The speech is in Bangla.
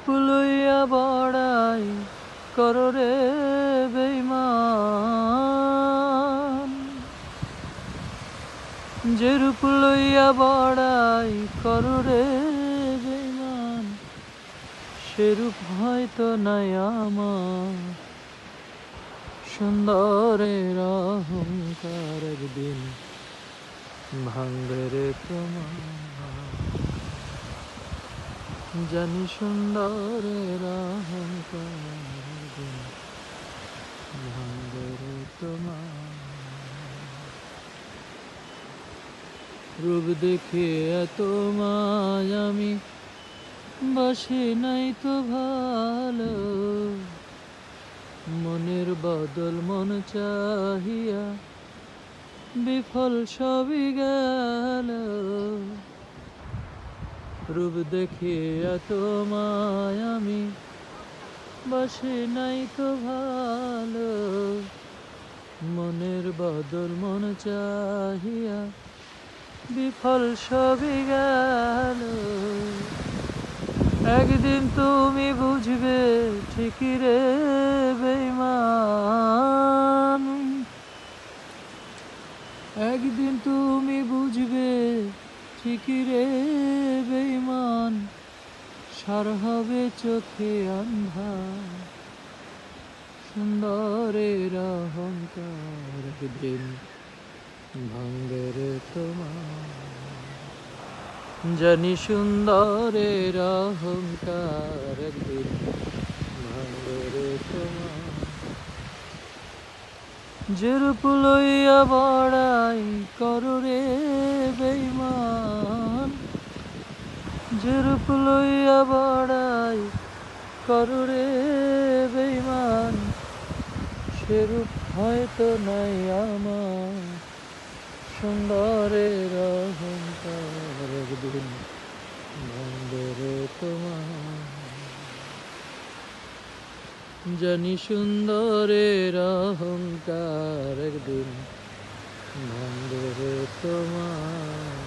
রূপ লইয়া বড়াই করো রে বেঈমান, যে রূপ লইয়া বড়াই করো রে বেঈমান, সে রূপ হয়তো নাই আমার। সুন্দরের অহংকার একদিন ভাঙবে রে তোমার, জানি সুন্দরের অহংকার একদিন ভাঙবে রে তোমার। রূপ দেখে এত মায় আমি বাসি নাই তো ভালো, মনের বদল মন চাহিয়া বিফল সবই গেল। রূপ দেখে এত মায় আমি বাসি নাই তো ভালো, মনের বদল মন চাহিয়া বিফল সবই গেল। একদিন তুমি বুঝবে ঠিকই রে বেঈমান, একদিন তুমি বুঝবে ঠিকই রে বেঈমান, সার হবে চোখে আন্ধার। সুন্দরের অহংকার একদিন ভাঙবে রে তোমার, জানি সুন্দরের অহংকার একদিন ভাঙবে রে তোমার। যে রূপ লইয়া বড়াই করো রে বেঈমান, যে রূপ লইয়া বড়াই করো রে বেঈমান, সে রূপ হয়তো নাই আমার। সুন্দরের অহংকার একদিন ভাঙবে রে তোমার, জানি সুন্দরের অহংকার একদিন ভাঙবে রে তোমার।